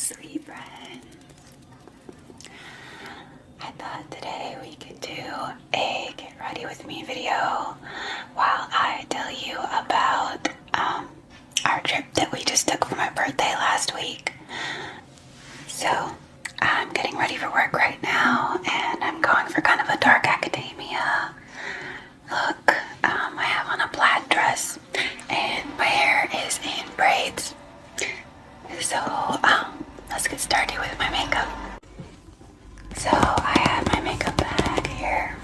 sweet friend. I thought today we could do a get ready with me video while I tell you about our trip that we just took for my birthday last week. So I'm getting ready for work right now and I'm going for kind of a dark academia look. I have on a plaid dress and my hair is in braids. So let's get started with my makeup. So I have my makeup bag here.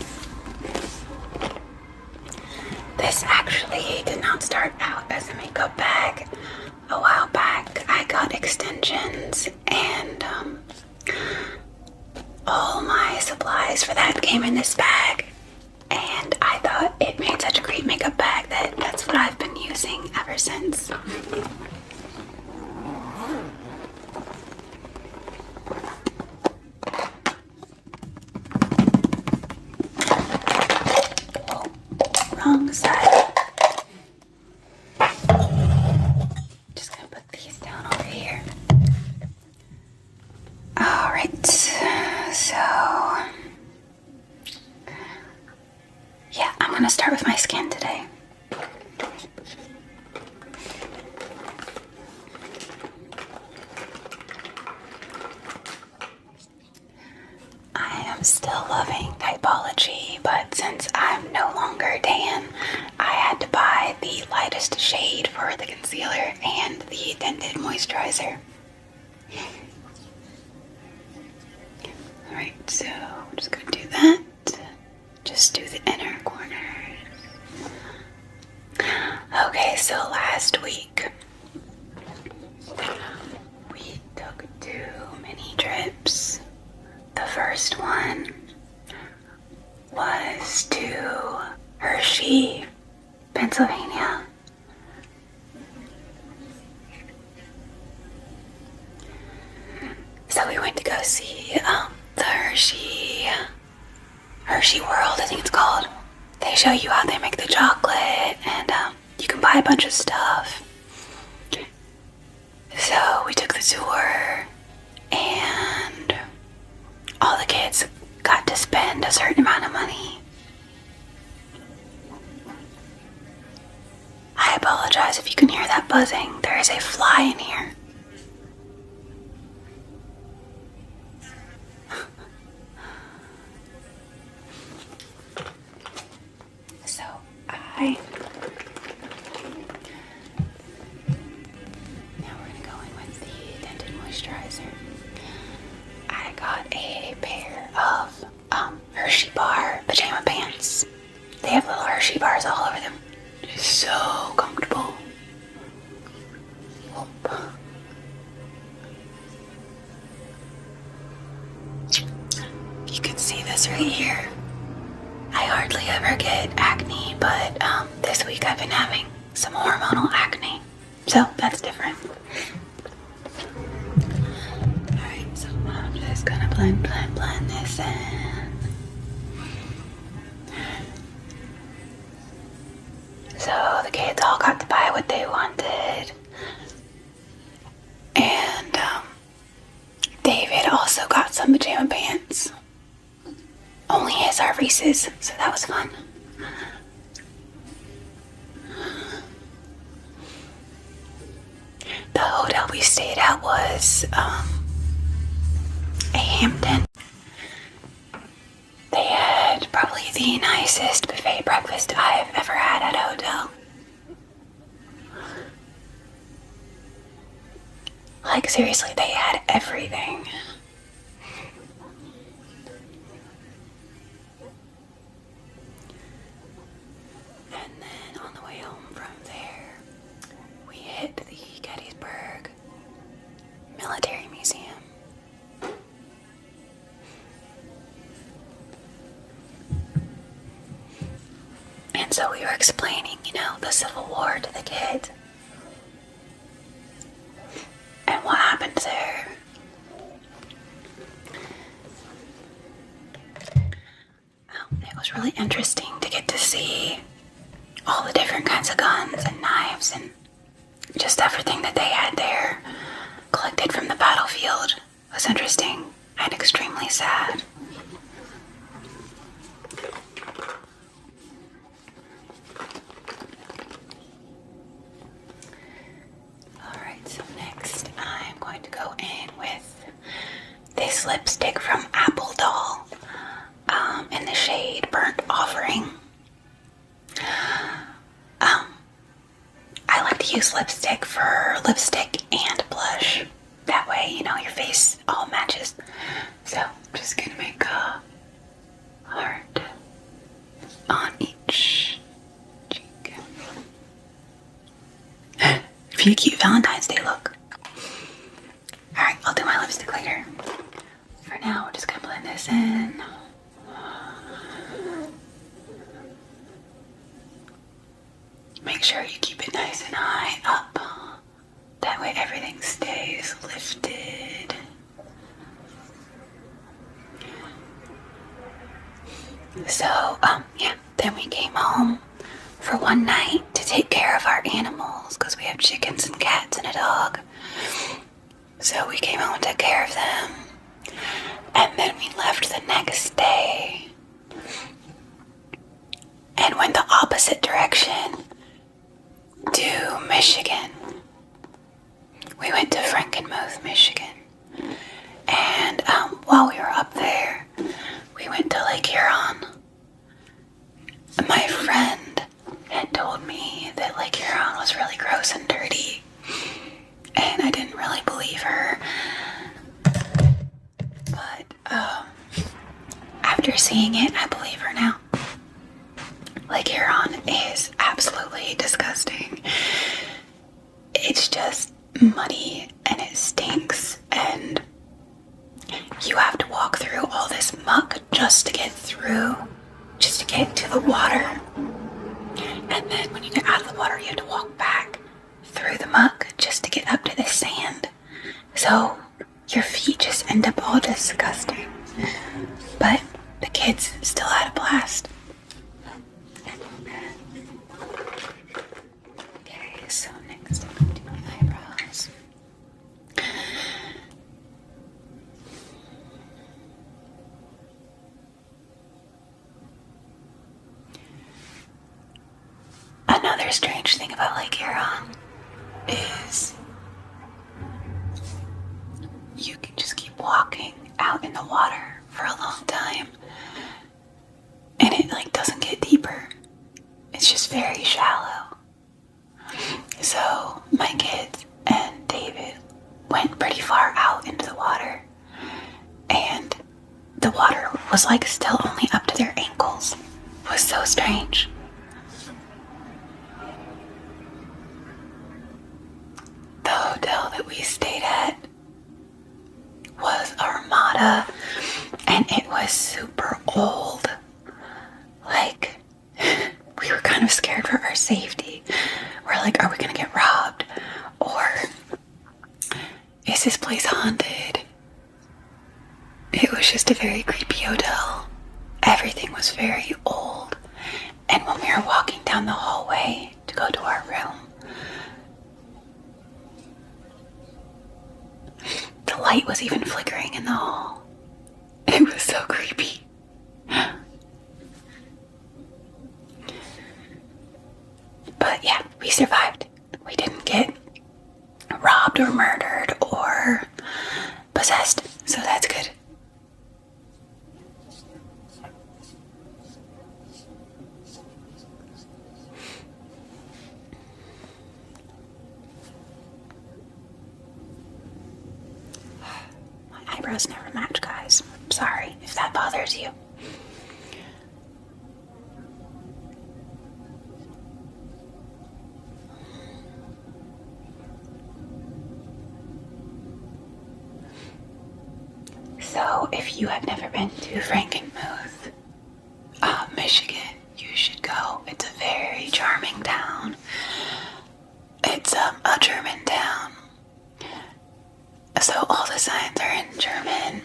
This actually did not start out as a makeup bag. A while back I got extensions and all my supplies for that came in this bag. And I thought it made such a great makeup bag that that's what I've been using ever since. Oh, wrong side. Just gonna put these down over here. Alright, so yeah, I'm gonna start with my skin today. I am still loving typology, but since I'm no longer tan, I had to buy the lightest shade for the concealer and the tinted moisturizer. Alright, so I'm just gonna do that. Just do the inner corners. Okay, so last week we took 2 mini trips. The first one was to Hershey, Pennsylvania. So we went to go see the Hershey World, I think it's called. They show you how they make the chocolate and you can buy a bunch of stuff. So we took the tour and all the kids got to spend a certain amount of money. I apologize if you can hear that buzzing. There is a fly in here. So now we're gonna go in with the tinted moisturizer. I got a pair of Hershey bar pajama pants. They have little Hershey bars all over them. Just so comfortable. You can see this right here. I hardly ever get acne, but this week I've been having some hormonal acne. So that's different. Alright, so I'm just gonna blend this in. So the kids all got to buy what they wanted. And David also got some pajama pants. Only his are Reese's, so that was fun. The hotel we stayed at was a Hampton. They had probably the nicest buffet breakfast I've ever had at a hotel. Like seriously, they had everything. And then on the way home from there, we hit the Gettysburg Military Museum. And so we were explaining, the Civil War to the kids. And what happened there. It was really interesting to get to see all the different kinds of guns and knives and just everything that they had there collected from the battlefield. was interesting and extremely sad. Alright, so next I'm going to go in with this lipstick from Apple Doll in the shade Burnt Offering. I like to use lipstick for lipstick and blush. That way, you know, your face all matches. So I'm just gonna make a heart on each cheek. Pretty cute Valentine's Day look. Alright, I'll do my lipstick later. For now, we're just gonna blend this in. Make sure you keep it nice and high up. That way everything stays lifted. So, yeah, then we came home for one night to take care of our animals because we have chickens and cats and a dog. So we came home and took care of them. And then we left the next day and went the opposite direction to Michigan. We went to Frankenmuth, Michigan. And while we were up there, we went to Lake Huron. My friend had told me that Lake Huron was really gross and dirty. And I didn't really believe her. But after seeing it, I believe her now. Lake Huron is absolutely disgusting. It's just muddy and it stinks, and you have to walk through all this muck just to get to the water. And then when you get out of the water, you have to walk back through the muck just to get up to the sand. So your feet just end up all disgusting. But the kids still had a blast. Okay, so next I'm going to do my eyebrows. Another strange thing about Lake Huron is you can just keep walking out in the water for a long time and it doesn't get deeper. It's just very shallow. So my kids and David went pretty far out into the water, and the water was still only up to their ankles. It was so strange. The hotel that we stayed at was Armada, and it was super old. We were kind of scared for our safety. We're like, are we gonna get robbed? Or is this place haunted? It was just a very creepy hotel. Everything was very old. And when we were walking down the hallway to go to our room, the light was even flickering in the hall. It was so creepy. But yeah, we survived. We didn't get robbed or murdered or possessed, so that's good. My eyebrows never match, guys. Sorry if that bothers you. So if you have never been to Frankenmuth, Michigan, you should go. It's a very charming town. It's a German town. So all the signs are in German.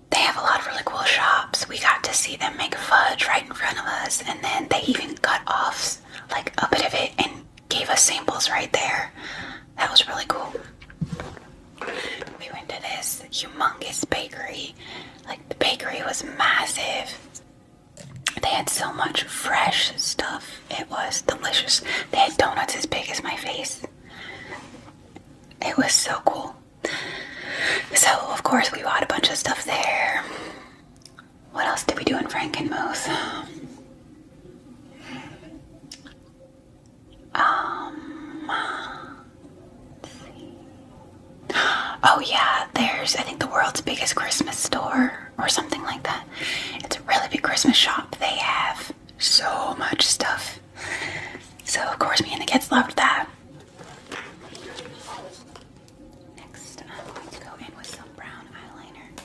They have a lot of really cool shops. We got to see them make fudge right in front of us, and then they even cut off a bit of it and gave us samples right there. That was really cool. biggest bakery. Like, the bakery was massive. They had so much fresh stuff. It was delicious. They had donuts as big as my face. It was so cool. So, of course, we bought a bunch of stuff there. What else did we do in Frankenmuth? Let's see. Oh yeah, there's, I think, the world's biggest Christmas store or something like that. It's a really big Christmas shop. They have so much stuff. So, of course, me and the kids loved that. Next, I'm going to go in with some brown eyeliner.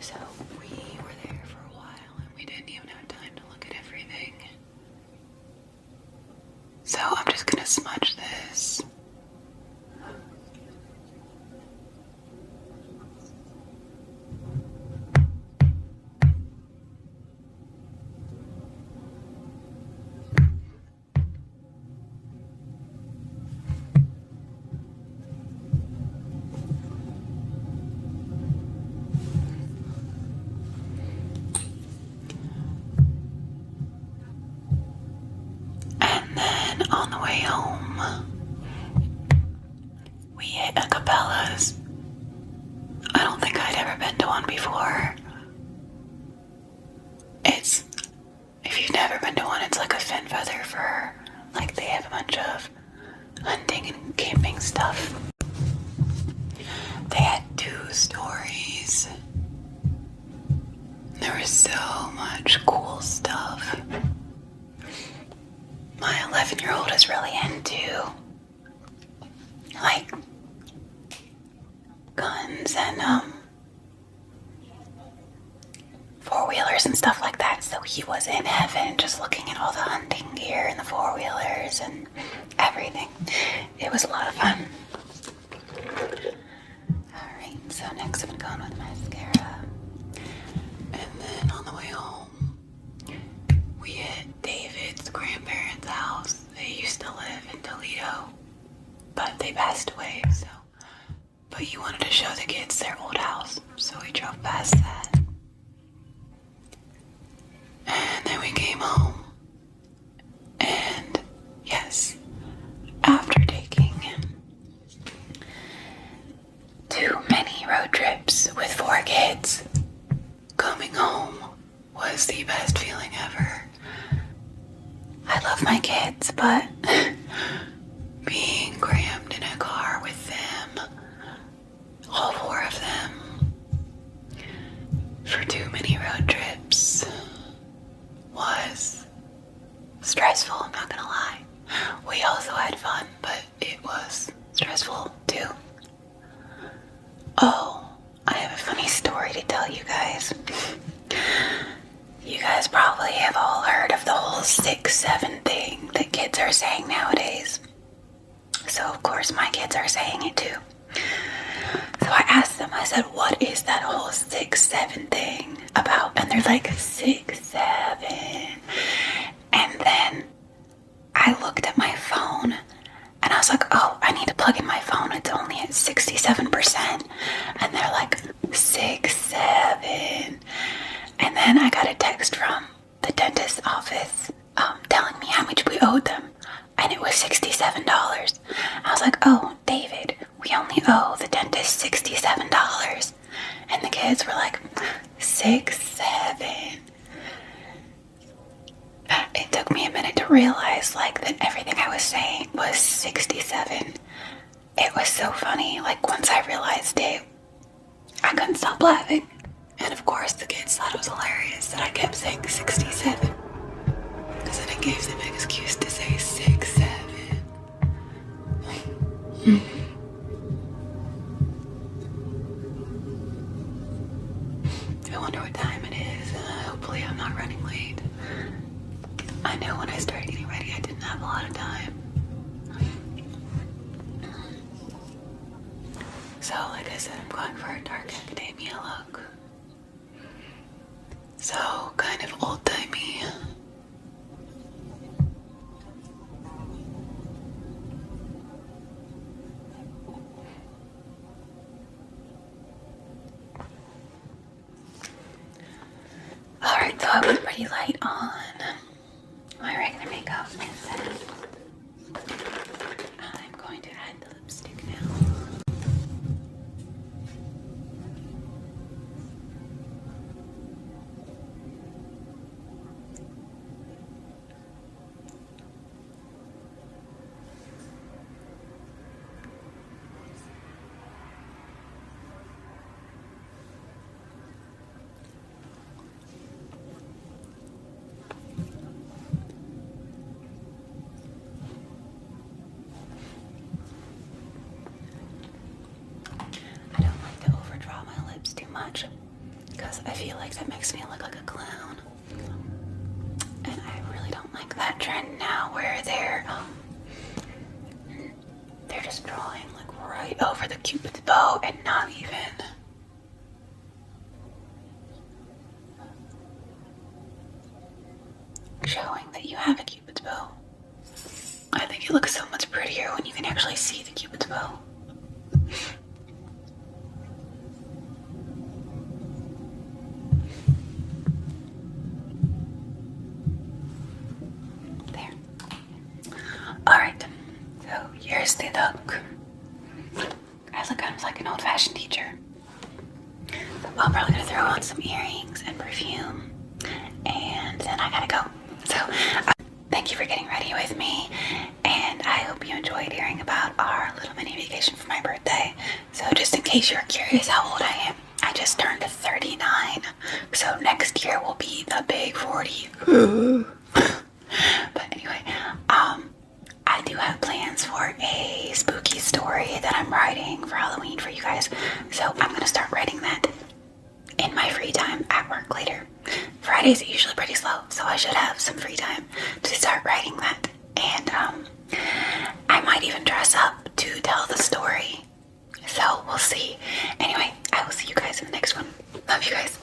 So, we were there for a while and we didn't even have time to look at everything. So, I'm just going to smudge this. On the way home, we hit a Cabela's. I don't think I'd ever been to one before. If you've never been to one, it's like a fin feather for, like, they have a bunch of hunting and camping stuff. They had 2 stories. There was so much cool stuff. My 11-year-old is really into, like, guns and 4-wheelers and stuff like that. So he was in heaven just looking at all the hunting gear and the 4-wheelers and everything. It was a lot of fun. Alright, so next I'm going with mascara. And then on the way home, we hit David's grandparents' house. They used to live in Toledo, but they passed away, so. But he wanted to show the kids their old house, so we drove past that. And then we came home. And yes, after taking too many road trips with 4 kids, coming home was the best feeling ever. I love my kids, but being crammed in a car with them, all 4 of them, for too many road trips was stressful, I'm not gonna lie. We also had fun, but it was stressful too. Oh, I have a funny story to tell you guys. You guys probably have all heard of the whole 6-7 thing that kids are saying nowadays. So of course my kids are saying it too. So I asked them, I said, what is that whole 6-7 thing about? And they're like, 6-7. And then I looked at my phone and I was like, oh, I need to plug in my phone. It's only at 67%. And they're like, 6-7. And then I got a text from the dentist's office telling me how much we owed them. And it was $67. I was like, oh, David, we only owe the dentist $67. And the kids were like, 6-7. It took me a minute to realize, like, that everything I was saying was 67. It was so funny. Like, once I realized it, I couldn't stop laughing. And of course, the kids thought it was hilarious that I kept saying 67. Because then it gave them an excuse to say 6-7. I wonder what time it is. Hopefully I'm not running late. I know when I started getting ready, I didn't have a lot of time. So, like I said, I'm going for a dark academia look. So, kind of old-timey. pretty light on my regular makeup, and then I'm going to add the lipstick now. I don't like to overdraw my lips too much because I feel like that makes me look like a clown. And I really don't like that trend now where they're just drawing like right over the cupid's bow and not even showing that you have a cupid's bow. I think it looks so much prettier when you can actually see the cupid's bow. There. Alright, so here's the look. I look kind of like an old-fashioned teacher. So I'm probably gonna throw on some earrings and perfume, and then I gotta go. So thank you for getting ready with me, and I hope you enjoyed hearing about our little mini vacation for my birthday. So just in case you're curious how old I am, I just turned 39. So next year will be the big 40. But anyway, I do have plans for a spooky story that I'm writing for Halloween for you guys. So I'm gonna start writing that in my free time at work later. Fridays are usually pretty slow, so I should have some free time to start writing that. And I might even dress up to tell the story. So we'll see. Anyway, I will see you guys in the next one. Love you guys.